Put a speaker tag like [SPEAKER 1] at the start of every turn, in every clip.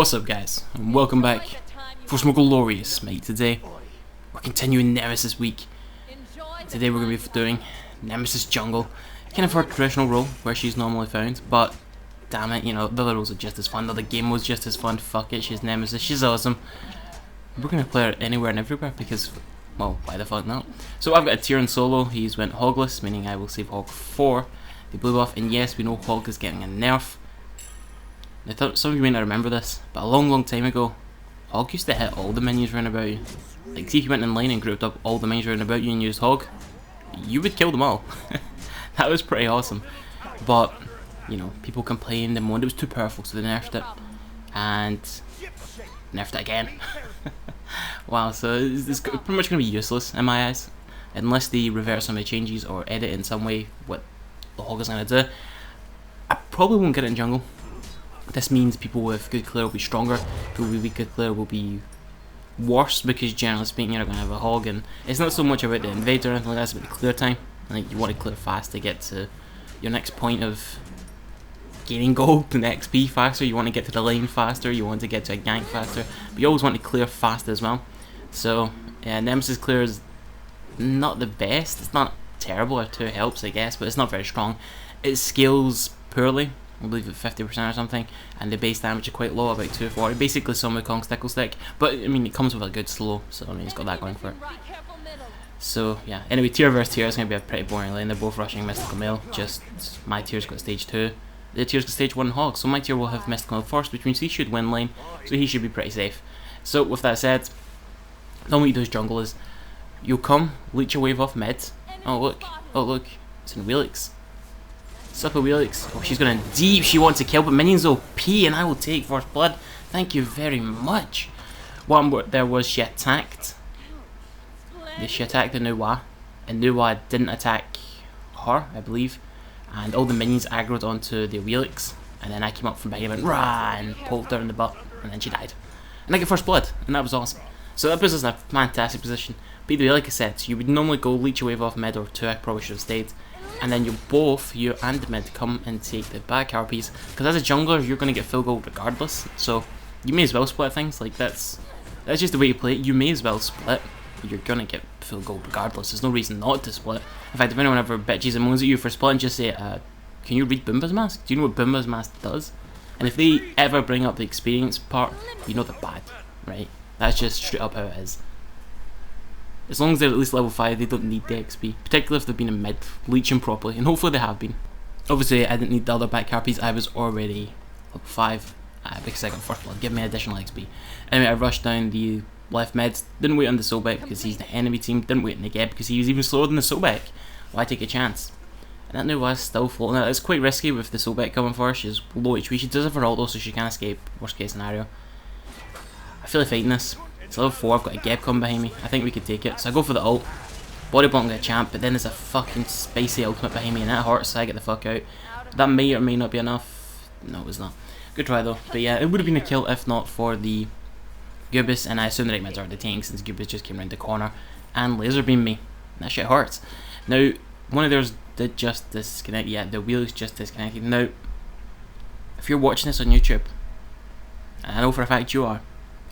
[SPEAKER 1] What's up guys, and welcome back for some Glorious Smite. Today we're continuing Nemesis week. Today we're going to be doing Nemesis jungle, kind of her traditional role where she's normally found, but damn it, you know, the other roles are just as fun, the other game was just as fun. Fuck it, she's Nemesis, she's awesome. We're going to play her anywhere and everywhere because, well, why the fuck not? So I've got a tier in solo. He's went hogless, meaning I will save Hog 4, the blue buff, and yes, we know Hog is getting a nerf. Now, some of you may not remember this, but a long time ago, Hog used to hit all the minions round about you. Like, see if you went in line and grouped up all the minions round about you and used Hog, you would kill them all. That was pretty awesome. But, you know, people complained and moaned it was too powerful, so they nerfed it. And nerfed it again. Wow, so it's pretty much going to be useless in my eyes. Unless they reverse some of the changes or edit in some way what the Hog is going to do. I probably won't get it in jungle. This means people with good clear will be stronger, people with good clear will be worse, because generally speaking you're going to have a Hog, and it's not so much about the invade or anything like that, it's about the clear time. Like, you want to clear fast to get to your next point of gaining gold and XP faster, you want to get to the lane faster, you want to get to a gank faster, but you always want to clear fast as well. So yeah, Nemesis clear is not the best, it's not terrible, or 2 helps I guess, but it's not very strong. It scales poorly, I believe at 50% or something, and the base damage is quite low, about 240. Basically some Wukong's tickle stick, but I mean it comes with a good slow, so I mean it's got that going for it. So yeah, anyway, tier versus tier is going to be a pretty boring lane. They're both rushing Mystical Male, just my tier's got stage 2, the tier's got stage 1 Hog, so my tier will have Mystical Male first, which means he should win lane, so he should be pretty safe. So with that said, then what you do as jungle is, you'll come, leech a wave off mid, oh look, it's in Wheelix. Sup a Wheelix. Oh, she's going deep, she wants to kill, but minions OP, and I will take first blood. Thank you very much. What there was, she attacked the Nuwa, and Nuwa didn't attack her, I believe, and all the minions aggroed onto the Wheelix, and then I came up from behind and went rah, and poked her in the butt, and then she died. And I get first blood, and that was awesome. So that puts us in a fantastic position. But either way, like I said, you would normally go leech a wave off mid or 2, I probably should have stayed. And then you and mid come and take the back RPs, because as a jungler you're going to get full gold regardless, so you may as well split things. Like that's just the way you play it. You may as well split, you're going to get full gold regardless, there's no reason not to split. In fact, if anyone ever bitches and moans at you for splitting, just say, can you read Boomba's Mask? Do you know what Boomba's Mask does? And if they ever bring up the experience part, you know they're bad, right? That's just straight up how it is. As long as they're at least level 5, they don't need the XP, particularly if they've been in mid, leeching properly, and hopefully they have been. Obviously I didn't need the other back harpies, I was already level 5, because I got first blood, give me additional XP. Anyway, I rushed down the left mid, didn't wait on the Sobek because he's the enemy team, didn't wait on the Geb because he was even slower than the Sobek. Why take a chance? And that new was still floating out. It's quite risky with the Sobek coming for her, she's low HP, she does have her ult so she can escape, worst case scenario. I feel like fighting this. It's level 4, I've got a Geb coming behind me, I think we could take it, so I go for the ult. Body bump get a champ, but then there's a fucking spicy ultimate behind me and that hurts, so I get the fuck out. That may or may not be enough. No, it was not. Good try though. But yeah, it would have been a kill if not for the Gubis, and I assume the right mids are the tank since Gubis just came around the corner and laser beamed me. That shit hurts. Now, one of theirs did just disconnect, yeah, the wheel is just disconnected. Now, if you're watching this on YouTube, and I know for a fact you are,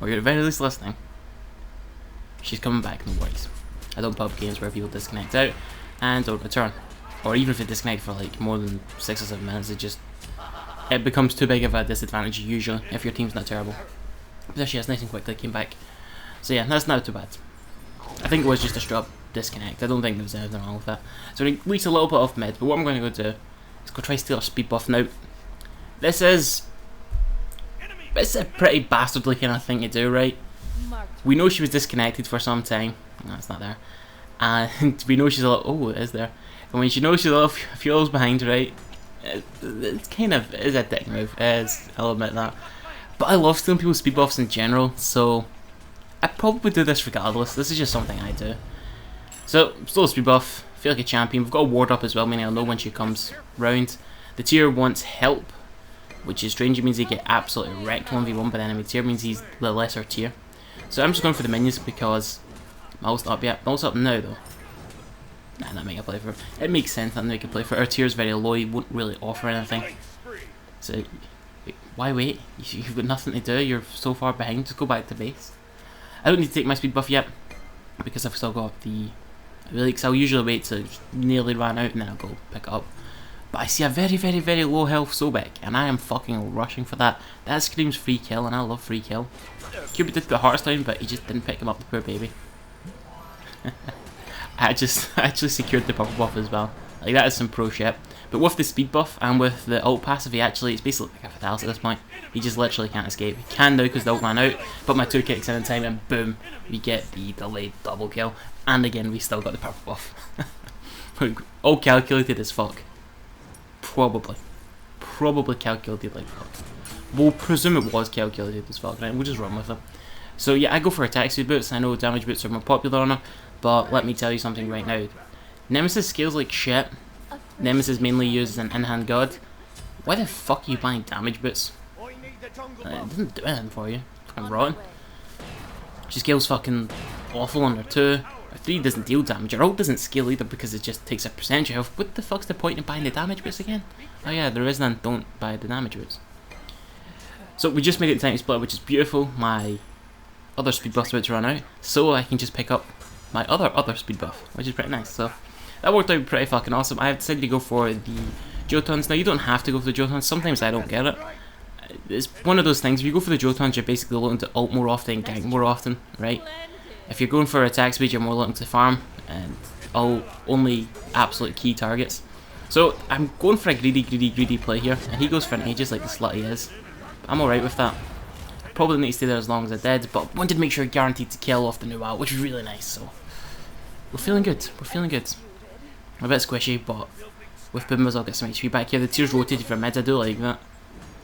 [SPEAKER 1] or you're at the very least listening, she's coming back, no worries. I don't pub games where people disconnect out and don't return, or even if they disconnect for like more than 6 or 7 minutes, it becomes too big of a disadvantage usually if your team's not terrible. But there she is, nice and quickly came back. So yeah, that's not too bad. I think it was just a straight up disconnect, I don't think there was anything wrong with that. So we reached a little bit off mid, but what I'm going to go do is go try to steal our speed buff. Now, it's a pretty bastardly kind of thing to do, right? We know she was disconnected for some time. No, it's not there. And we know she's a little... Oh, it is there. And when she knows she's a few levels behind, right? It's kind of... It is a dick move. I'll admit that. But I love stealing people's speed buffs in general, so... I probably do this regardless. This is just something I do. So, still a speed buff. Feel like a champion. We've got a ward up as well, meaning I'll know when she comes round. The tier wants help, which is strange. It means they get absolutely wrecked 1v1 by the enemy tier. It means he's the lesser tier. So I'm just going for the minions because my ult's up yet. My ult's up now though. Nah, that make a play for it. It makes sense that make a play for it. Our tier is very low, he won't really offer anything. So Why wait? You've got nothing to do, you're so far behind, just go back to base. I don't need to take my speed buff yet, because I've still got the relics. I'll usually wait till it's nearly ran out and then I'll go pick it up. But I see a very, very, very low health Sobek, and I am fucking rushing for that. That screams free kill, and I love free kill. Cupid did the hearts down, but he just didn't pick him up, the poor baby. I actually secured the purple buff as well. Like, that is some pro shit. But with the speed buff and with the ult passive, it's basically like a fatality at this point. He just literally can't escape. He can now because the ult ran out, but my 2 kicks in time and boom, we get the delayed double kill. And again, we still got the purple buff. All calculated as fuck. Probably calculated like fuck. We'll presume it was calculated as fuck, right? We'll just run with it. So yeah, I go for attack speed boots. I know damage boots are more popular on her, but let me tell you something right now. Nemesis scales like shit. Nemesis mainly uses an in-hand god. Why the fuck are you buying damage boots? It doesn't do anything for you. Fucking rotten. She scales fucking awful on her 2. Her 3 doesn't deal damage. Her ult doesn't scale either because it just takes a percentage of health. What the fuck's the point in buying the damage boots again? Oh yeah, there is none. Don't buy the damage boots. So we just made it time to split, which is beautiful. My other speed buff's about to run out, so I can just pick up my other speed buff, which is pretty nice. So that worked out pretty fucking awesome. I have decided to go for the Jotons. Now you don't have to go for the Jotons. Sometimes I don't get it. It's one of those things. If you go for the Jotons, you're basically looking to ult more often, gank more often, right? If you're going for attack speed, you're more looking to farm and ult only absolute key targets. So I'm going for a greedy play here, and he goes for an Aegis like the slut he is. I'm alright with that. Probably need to stay there as long as I did, but wanted to make sure guaranteed to kill off the new out, which is really nice. So we're feeling good. We're feeling good. A bit squishy, but with Bimbas I'll get some HP back here. The tiers rotated for mids, I do like that.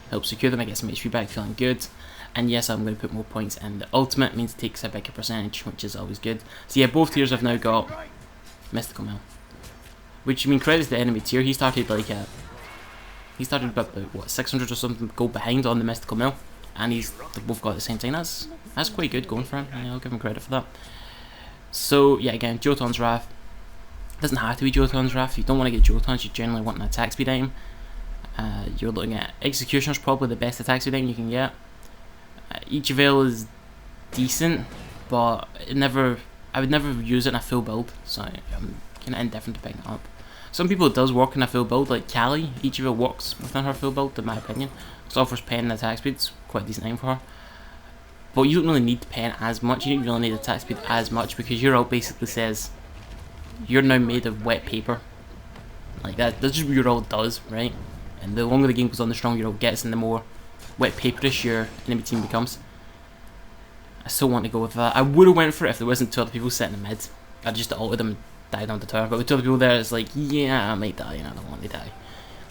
[SPEAKER 1] Helps secure them, I get some HP back, feeling good. And yes, I'm going to put more points in the ultimate, means it takes a bigger percentage, which is always good. So yeah, both tiers have now got Mystical Mill. Which, I mean, credits the enemy tier. He started like he started about what, 600 or something go behind on the Mystical Mill, and they've both got at the same time. That's quite good going for him. Yeah, I'll give him credit for that. So yeah, again, Jotun's Wrath. Doesn't have to be Jotun's Wrath. If you don't want to get Jotun's, you generally want an attack speed item. You're looking at Executioner's probably the best attack speed item you can get. Each Veil is decent, but I would never use it in a full build, so I'm kind of indifferent to picking it up. Some people it does work in a full build, like Callie. Each Veil works within her full build, in my opinion. It offers pen and attack speed. It's quite a decent item for her. But you don't really need pen as much. You don't really need attack speed as much because your ult basically says you're now made of wet paper. Like that's just what your ult does, right? And the longer the game goes on, the stronger your ult gets, and the more wet paperish your enemy team becomes. I still want to go with that. I would have went for it if there wasn't 2 other people sitting in the mid. I'd just ulted them and died on the tower. But with 2 other people there, it's like, yeah, I might die and I don't want to die.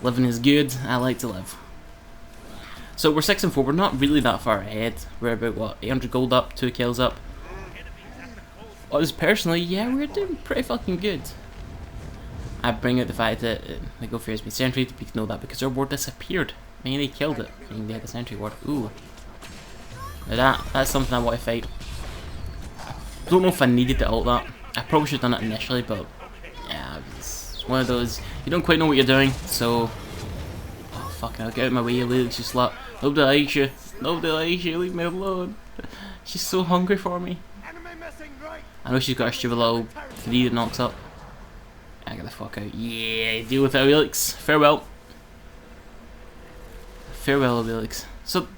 [SPEAKER 1] Living is good. I like to live. So we're 6 and 4. We're not really that far ahead. We're about what, 800 gold up, 2 kills up. Us personally, yeah, we're doing pretty fucking good. I bring out the fact that the Go Fear has been sentry to know that because our ward disappeared. I mean, they killed it. I mean, they had the sentry ward. Ooh. Now that's something I want to fight. Don't know if I needed to ult that. I probably should have done it initially, but yeah, it's one of those, you don't quite know what you're doing, so oh, fucking hell, get out of my way, you little slut. Nobody likes you. Nobody likes you, leave me alone. She's so hungry for me. I know she's got a stupid little 3 that knocks up. I get the fuck out. Yeah, deal with it, Felix. Farewell. Farewell, Felix. So,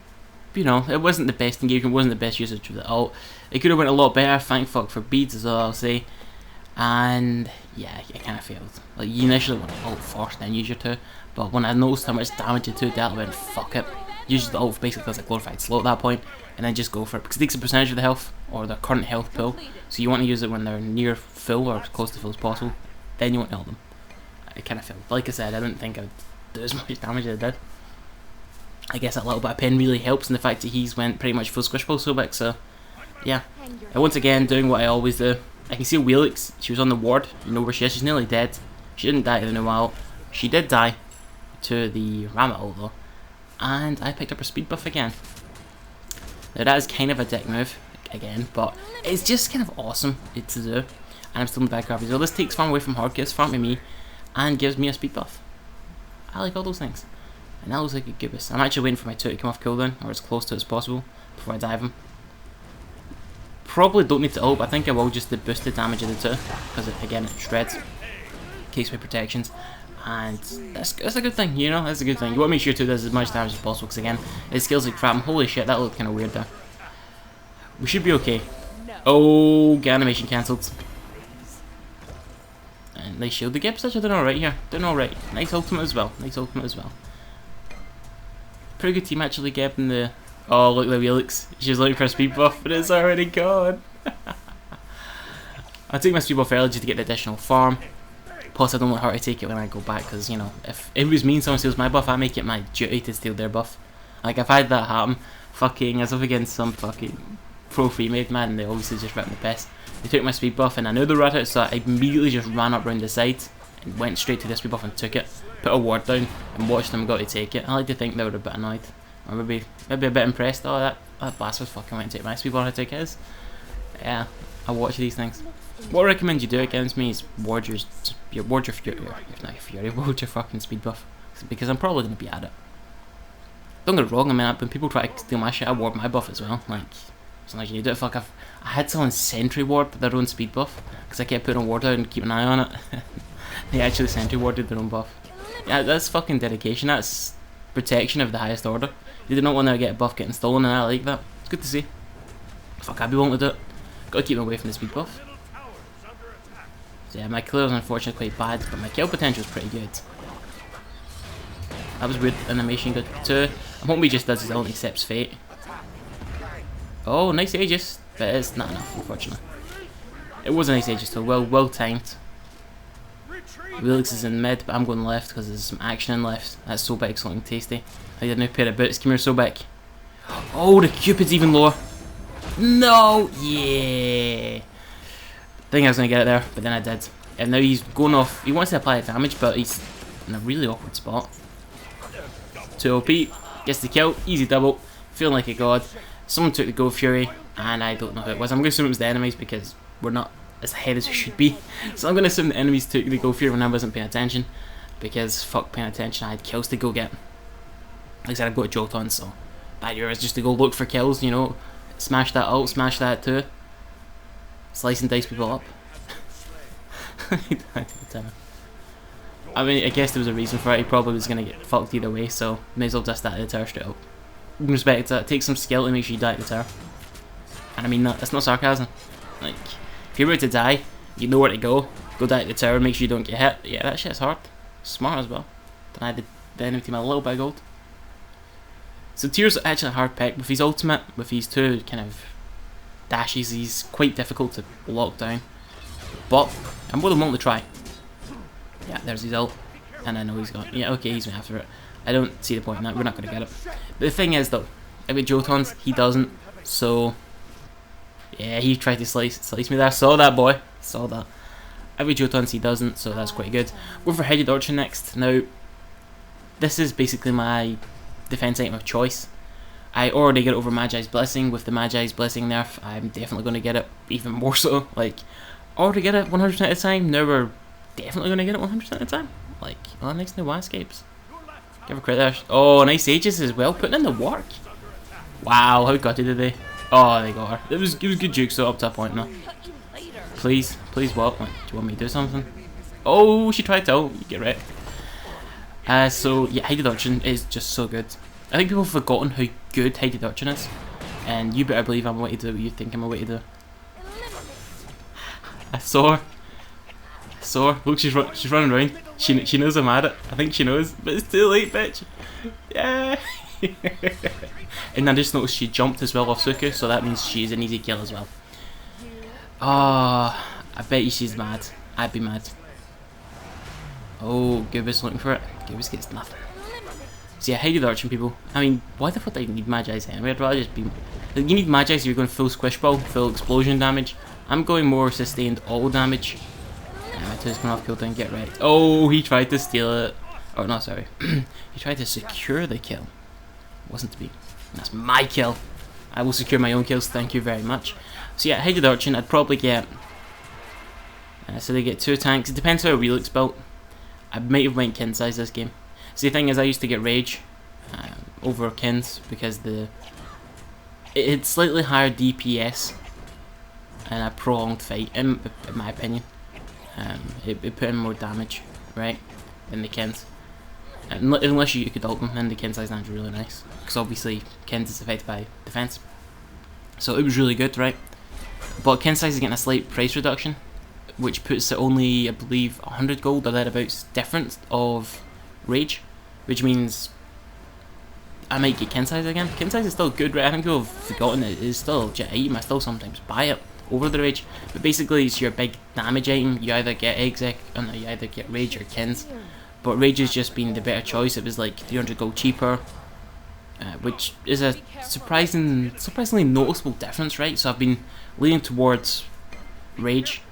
[SPEAKER 1] you know, it wasn't the best engagement, wasn't the best usage of the ult. It could have went a lot better, thank fuck for beads is all I'll say. And yeah, I kind of failed. Like, you initially want to ult first, then use your 2. But when I noticed how much damage your 2 dealt, I went, fuck it. Use the ult basically as a glorified slow at that point, and then just go for it. Because it takes a percentage of the health, or their current health pool. So you want to use it when they're near full, or as close to full as possible. Then you want to ult them. I kind of failed. Like I said, I didn't think I'd do as much damage as I did. I guess that little bit of pen really helps in the fact that he's went pretty much full squish pull so big, so yeah. And once again, doing what I always do. I can see Wheelix, she was on the ward, you know where she is, she's nearly dead. She didn't die in a while. She did die to the Rammet ult though. And I picked up her speed buff again. Now that is kind of a dick move, again, but it's just kind of awesome to do. And I'm still in the back gravity. So this takes farm away from her, gives farm to me, and gives me a speed buff. I like all those things. And that looks like a Goobus. I'm actually waiting for my 2 to come off cooldown, or as close to it as possible, before I dive him. Probably don't need to ult, but I think I will just to boost the damage of the 2, because again it shreds. Takes away protections. And that's a good thing, you know, that's a good thing. You want to make sure 2 does as much damage as possible, because again, his skills like crap. Holy shit, that looked kind of weird there. We should be okay. Oh, get animation cancelled. And nice shield. The Gibbs are doing alright here. Doing alright. Nice ultimate as well. Nice ultimate as well. Pretty good team actually, Geb and the... Oh, look at the Helix. She's looking for a speed buff, but it's already gone. I'll take my speed buff early just to get the additional farm. Plus, I don't want her to take it when I go back, because, you know, if it was me and someone steals my buff, I make it my duty to steal their buff. Like, I've had that happen. Fucking, as if against some fucking pro free-made man, they obviously just ripped the piss. They took my speed buff, and I knew the rat out, so I immediately just ran up round the side and went straight to the speed buff and took it. Put a ward down and watched them go to take it. I like to think they were a bit annoyed, or maybe a bit impressed. Oh, that bastard fucking went and take my speed buff. I took his. Yeah, I watch these things. What I recommend you do against me is ward your fucking speed buff, because I'm probably gonna be at it. Don't get it wrong. I mean, when people try to steal my shit, I ward my buff as well. Like, it's not like you need to do it. Fuck, I had someone sentry ward their own speed buff because I kept putting a ward out and keep an eye on it. They actually sentry warded their own buff. Yeah, that's fucking dedication. That's protection of the highest order. You do not want to get a buff getting stolen, and I like that. It's good to see. Fuck, I'd be willing to do it. Gotta keep them away from the speed buff. So yeah, my clear is unfortunately quite bad, but my kill potential is pretty good. That was weird. Animation good too. I'm hoping he just does his own accepts fate. Oh, nice Aegis, but it's not enough, unfortunately. It was a nice Aegis though, well timed. Felix is in mid, but I'm going left because there's some action in left. That's Sobek, something tasty. I need a new pair of boots. Come here, Sobek. Oh, the Cupid's even lower. No, yeah. I think I was gonna get it there, but then I did. And now he's going off. He wants to apply damage, but he's in a really awkward spot. 2 OP, gets the kill, easy double. Feeling like a god. Someone took the Go Fury, and I don't know who it was. I'm going to assume it was the enemies because we're not as ahead as we should be. So I'm going to assume the enemies took the Go Fury when I wasn't paying attention. Because fuck paying attention, I had kills to go get. Like I said, I've got a jolt on, so bad year is just to go look for kills, you know. Smash that ult, smash that too. Slice and dice people up. I mean, I guess there was a reason for it. He probably was going to get fucked either way, so may as well just die to the tower straight up. In respect to that, it takes some skill to make sure you die to the tower. And I mean that, that's not sarcasm. Like, if you're about to die, you know where to go die to the tower, make sure you don't get hit. Yeah, that shit's hard. Smart as well. Deny the enemy team a little bit of gold. So Tyr's actually a hard pick. With his ultimate, with his 2 kind of dashes, he's quite difficult to lock down. But I'm more than willing to try. Yeah, there's his ult. And I know he's got... Yeah, okay, he's after it. I don't see the point in that. We're not going to get it. But the thing is, though, I've got Jotons. He doesn't. So, yeah, he tried to slice me there. Saw that, boy. Saw that. I've got Jotons. He doesn't. So that's quite good. We're for Headed Urchin next. Now, this is basically my defense item of choice. I already get it over Magi's Blessing. With the Magi's Blessing nerf, I'm definitely going to get it even more so. Like, already get it 100% of the time. Now we're definitely going to get it 100% of the time. Like, oh, nice new escapes. Give a credit there. Oh, nice Aegis as well. Putting in the work. Wow, how gutted are they? Oh, they got her. It was good juke, so up to a point now. Please, what? Do you want me to do something? Oh, she tried to. Oh, you get wrecked. So, yeah, Headed Urchin is just so good. I think people have forgotten how good Headed Urchin is. And you better believe I'm going to do what you think I'm going to do. I saw her. Look, she's running around. She knows I'm at it. I think she knows, but it's too late, bitch. Yeah. And I just noticed she jumped as well off Suku, so that means she's an easy kill as well. Oh, I bet you she's mad. I'd be mad. Oh, Goobus looking for it. Goobus gets nothing. So yeah, Headed Urchin, people. I mean, why the fuck do you need Magi's anyway? I'd rather just be... Like, you need Magi's if you're going full squish ball, full explosion damage. I'm going more sustained all damage. My 2's coming off cooldown, get right. Oh, he tried to steal it. Oh, no, sorry. He tried to secure the kill. Wasn't to be. That's my kill. I will secure my own kills, thank you very much. So yeah, Headed Urchin, I'd probably get... so they get 2 tanks. It depends how a Relix built. I might have went kin size this game. So the thing is, I used to get Rage, over Kins because it's slightly higher DPS and a prolonged fight, in my opinion. It put in more damage, right, than the Kins. Unless you could ult them, then the Kin size is really nice. Because obviously, Kins is affected by defense. So it was really good, right? But Kin size is getting a slight price reduction, which puts it only, I believe, 100 gold or thereabouts difference of Rage. Which means I might get Kin size again. Kin size is still good, right? I think people have forgotten it is still a legit item. I still sometimes buy it over the Rage. But basically, it's your big damage item. You either get exec, or no, you either get Rage or Kins. But Rage has just been the better choice. It was like 300 gold cheaper, which is a surprisingly noticeable difference, right? So I've been leaning towards Rage,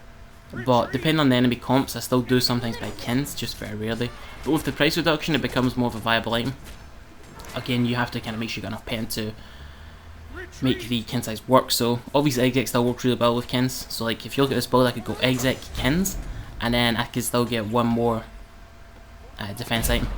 [SPEAKER 1] but depending on the enemy comps, I still do sometimes buy Kins, just very rarely. But with the price reduction, it becomes more of a viable item. Again, you have to kind of make sure you got enough pen to make the Kin size work. So obviously exec still works really well with Kins. So like if you look at this build, I could go exec Kins, and then I could still get one more defense item.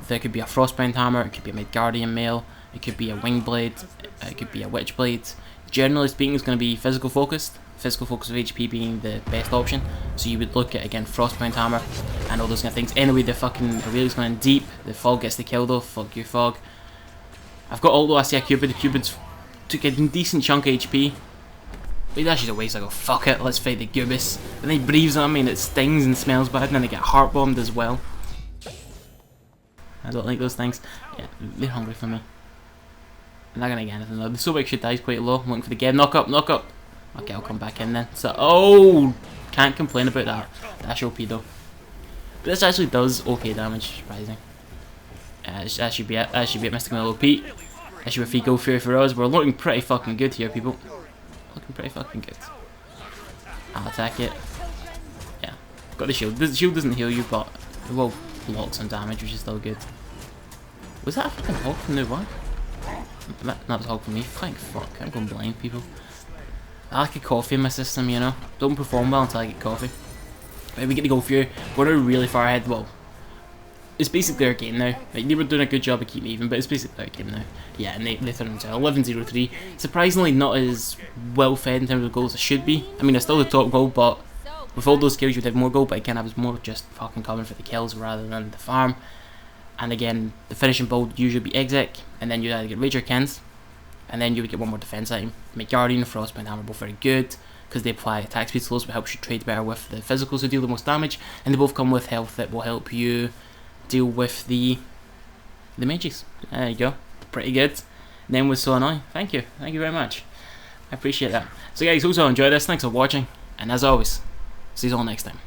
[SPEAKER 1] There could be a Frostbound Hammer, it could be a Midgardian Mail, it could be a Wing Blade, it could be a Witch Blade. Generally speaking, it's going to be physical focus of HP being the best option. So you would look at, again, Frostbound Hammer and all those kind of things. Anyway, the fucking Aurelia's going in deep, the Fog gets the kill though, fuck you Fog. I've got although I see a Cupid, the Cupid's took a decent chunk of HP. But that's just a waste. I go, fuck it, let's fight the Gubis. And then he breathes on me and it stings and smells bad, and then they get heart bombed as well. I don't like those things. Yeah, they're hungry for me. I'm not gonna get anything though. The Sobek should die quite low. I'm looking for the Geb. Knock up, knock up. Okay, I'll come back in then. So, oh, can't complain about that. That's OP though. But this actually does okay damage, surprising. That should be it. That should be it, Mr. Camilo Pete. That should be free gold fury for us. We're looking pretty fucking good here, people. Looking pretty fucking good. I'll attack it. Yeah, got the shield. The shield doesn't heal you, but it will block some damage, which is still good. Was that a fucking hog from the one? That was a hog from me. Thank fuck. I'm going blind, people. I like a coffee in my system, you know. Don't perform well until I get coffee. But we get to go through. We're now really far ahead. Well, it's basically our game now. Like, they were doing a good job of keeping even, but it's basically our game now. Yeah, and they turned into 11-0-3. Surprisingly, not as well fed in terms of goals as it should be. I mean, it's still the top goal, but with all those kills, you'd have more goal. But again, I was more just fucking coming for the kills rather than the farm. And again, the finishing build would usually be exec, and then you'd either get Rage or Kins, and then you would get one more defense item. Midgardian and Frostbound Hammer are both very good because they apply attack speed slows, but helps you trade better with the physicals to deal the most damage, and they both come with health that will help you deal with the mages. There you go, pretty good. Name was so annoying. Thank you very much. I appreciate that. So guys, hope you all enjoyed this. Thanks for watching, and as always, see you all next time.